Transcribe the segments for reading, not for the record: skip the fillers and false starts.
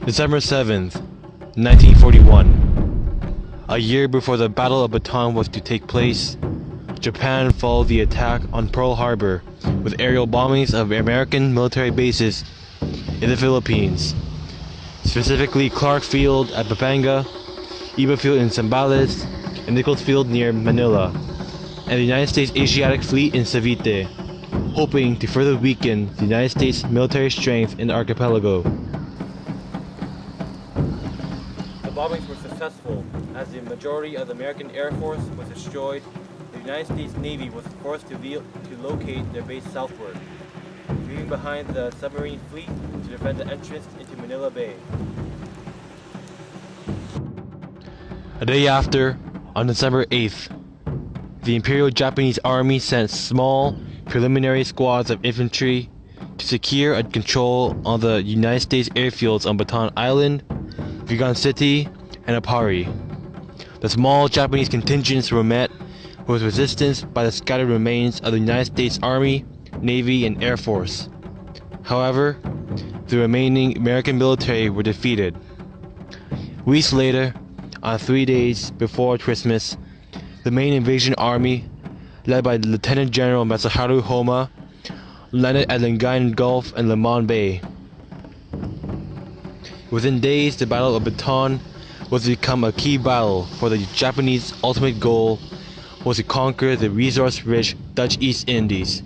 December 7th, 1941. A year before the Battle of Bataan was to take place, Japan followed the attack on Pearl Harbor with aerial bombings of American military bases in the Philippines, specifically Clark Field at Pampanga, Iba Field in Zambales, and Nichols Field near Manila, and the United States Asiatic Fleet in Cavite, hoping to further weaken the United States military strength in the archipelago. The bombings were successful, as the majority of the American Air Force was destroyed. The United States Navy was forced to locate their base southward, leaving behind the submarine fleet to defend the entrance into Manila Bay. A day after, on December 8th, the Imperial Japanese Army sent small, preliminary squads of infantry to secure and control all the United States airfields on Bataan Island, Vigan City, and Apari. The small Japanese contingents were met with resistance by the scattered remains of the United States Army, Navy, and Air Force. However, the remaining American military were defeated. Weeks later, on 3 days before Christmas, the main invasion army, led by Lieutenant General Masaharu Homa, landed at Lingayen Gulf and Limon Bay. Within days, the Battle of Bataan was to become a key battle, for the Japanese ultimate goal was to conquer the resource-rich Dutch East Indies,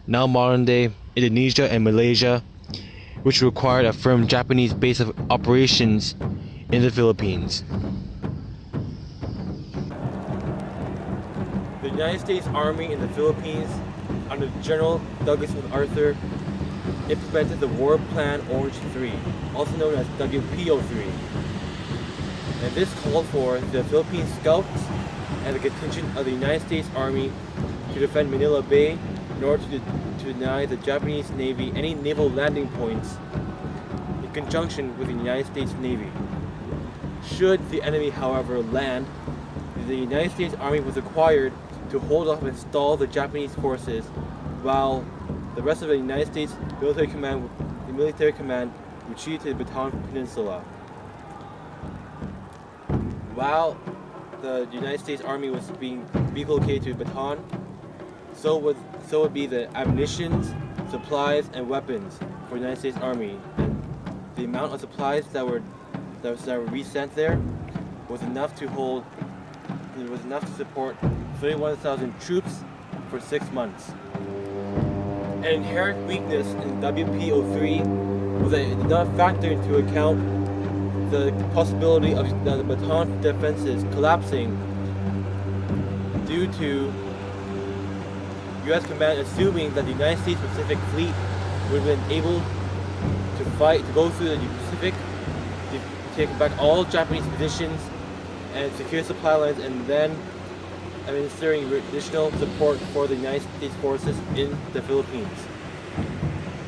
now modern-day Indonesia and Malaysia, which required a firm Japanese base of operations in the Philippines. The United States Army in the Philippines, under General Douglas MacArthur, implemented the War Plan Orange 3, also known as WPO3. And this called for the Philippine Scouts and the contingent of the United States Army to defend Manila Bay in order to deny the Japanese Navy any naval landing points in conjunction with the United States Navy. Should the enemy, however, land, the United States Army was required to hold off and stall the Japanese forces while the rest of the United States military command retreated to the Bataan Peninsula. While the United States Army was being relocated to Bataan, so would be the ammunition, supplies, and weapons for the United States Army. And the amount of supplies that were resent there was enough to support 31,000 troops for 6 months. An inherent weakness in WPO3 was that it did not factor into account the possibility of the Bataan defenses collapsing due to U.S. command assuming that the United States Pacific Fleet would have been able to go through the Pacific, to take back all Japanese positions and secure supply lines, and then administering additional support for the United States forces in the Philippines.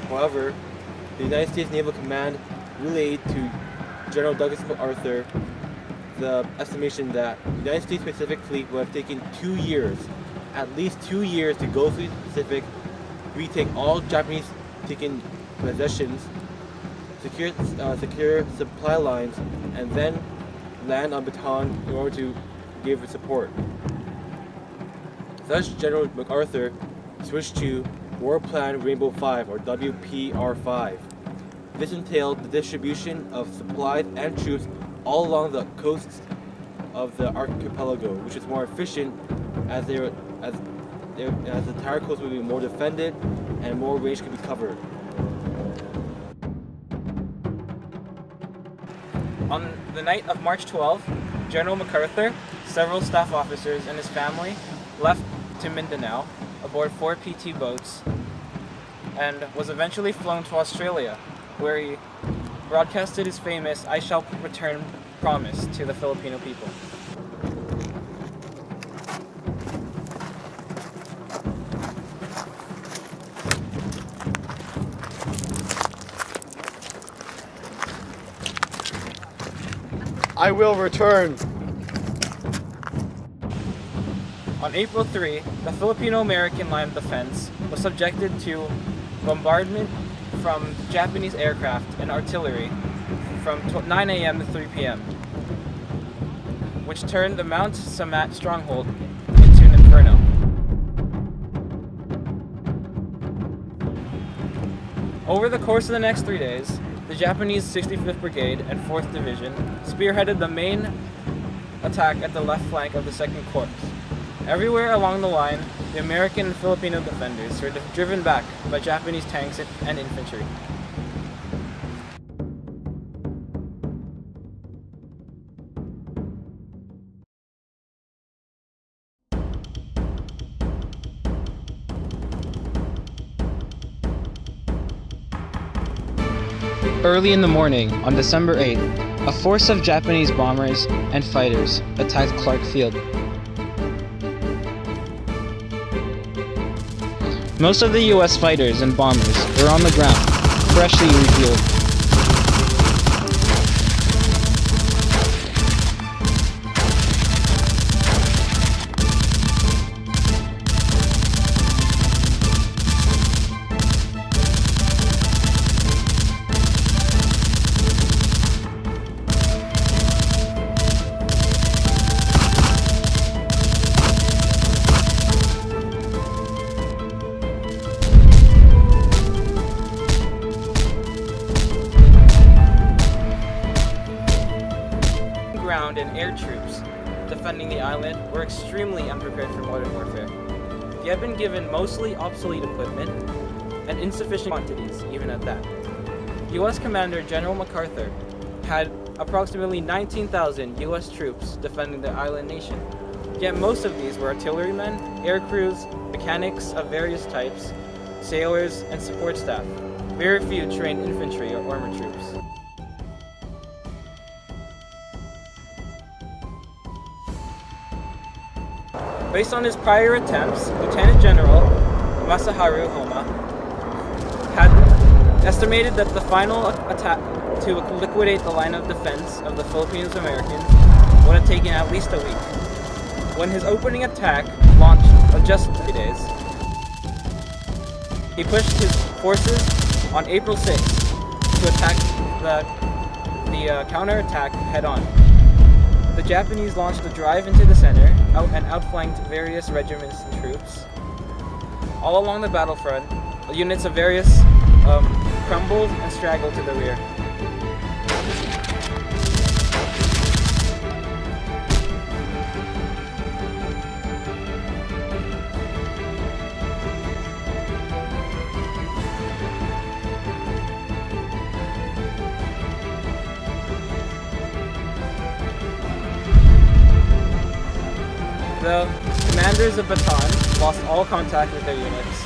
However, the United States Naval Command relayed to General Douglas MacArthur the estimation that the United States Pacific Fleet would have taken 2 years, at least 2 years, to go through the Pacific, retake all Japanese taken possessions, secure supply lines, and then land on Bataan in order to give support. Thus, General MacArthur switched to War Plan Rainbow 5, or WPR5. This entailed the distribution of supplies and troops all along the coasts of the archipelago, which is more efficient as the entire coast would be more defended and more range could be covered. On the night of March 12th, General MacArthur, several staff officers, and his family left to Mindanao aboard 4 PT boats and was eventually flown to Australia, where he broadcasted his famous "I shall return" promise to the Filipino people. I will return. On April 3, the Filipino-American line of defense was subjected to bombardment from Japanese aircraft and artillery from 9 a.m. to 3 p.m., which turned the Mount Samat stronghold into an inferno. Over the course of the next 3 days, the Japanese 65th Brigade and 4th Division spearheaded the main attack at the left flank of the 2nd Corps. Everywhere along the line, the American and Filipino defenders were driven back by Japanese tanks and infantry. Early in the morning, on December 8th, a force of Japanese bombers and fighters attacked Clark Field. Most of the U.S. fighters and bombers were on the ground, freshly refueled. Ground and air troops defending the island were extremely unprepared for modern warfare. They had been given mostly obsolete equipment and insufficient quantities, even at that. U.S. Commander General MacArthur had approximately 19,000 U.S. troops defending the island nation. Yet most of these were artillerymen, air crews, mechanics of various types, sailors, and support staff. Very few trained infantry or armored troops. Based on his prior attempts, Lieutenant General Masaharu Homa had estimated that the final attack to liquidate the line of defense of the Filipinos-Americans would have taken at least a week. When his opening attack launched just 3 days, he pushed his forces on April 6th to attack the counterattack head-on. The Japanese launched a drive into the center and outflanked various regiments and troops. All along the battlefront, units of various crumbled and straggled to the rear. The commanders of Bataan lost all contact with their units,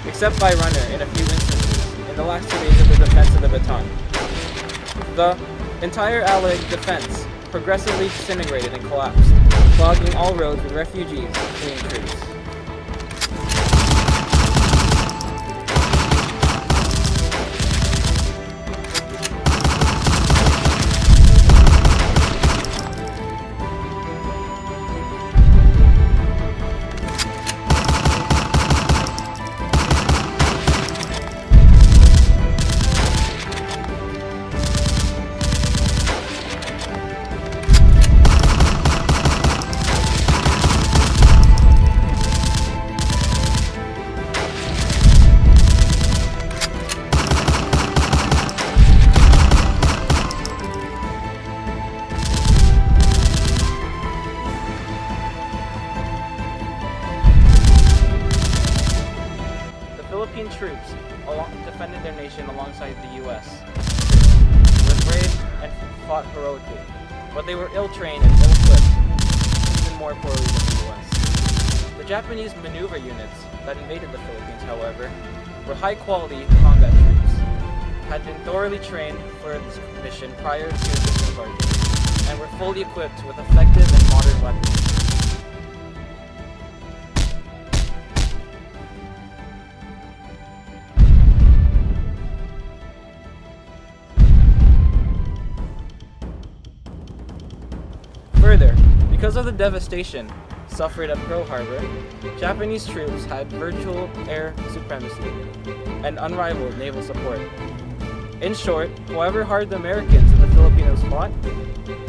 except by runner in a few instances in the last 2 days of the defense of the Bataan. The entire Allied defense progressively disintegrated and collapsed, clogging all roads with refugees and fleeing troops. Philippine troops defended their nation alongside the U.S. were brave and fought heroically, but they were ill-trained and ill-equipped, even more poorly than the U.S. The Japanese maneuver units that invaded the Philippines, however, were high-quality combat troops, had been thoroughly trained for this mission prior to disembarking, and were fully equipped with effective and modern weapons. Further, because of the devastation suffered at Pearl Harbor, Japanese troops had virtual air supremacy and unrivaled naval support. In short, however hard the Americans and the Filipinos fought,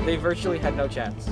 they virtually had no chance.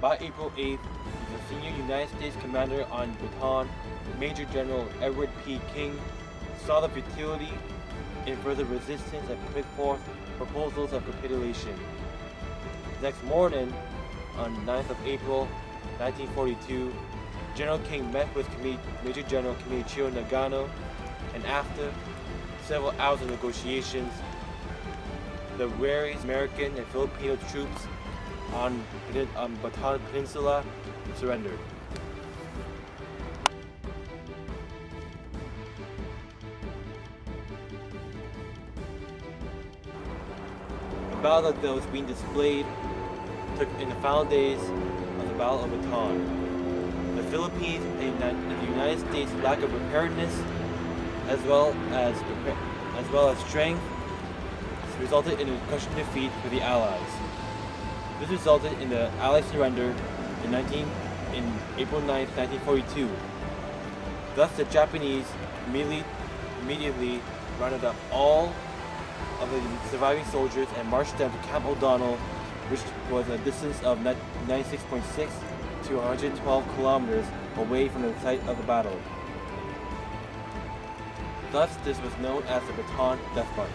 By April 8th, the senior United States commander on Bataan, Major General Edward P. King, saw the futility in further resistance and put forth proposals of capitulation. The next morning, on 9th of April 1942, General King met with Major General Kimichiro Nagano, and after several hours of negotiations, the wary American and Filipino troops on Bataan Peninsula surrendered. The battle that was being displayed took in the final days of the Battle of Bataan. The Philippines and the United States' lack of preparedness, as well as strength, resulted in a crushing defeat for the Allies. This resulted in the Allied surrender in April 9, 1942. Thus, the Japanese immediately rounded up all of the surviving soldiers and marched them to Camp O'Donnell, which was a distance of 96.6 to 112 kilometers away from the site of the battle. Thus, this was known as the Bataan Death March.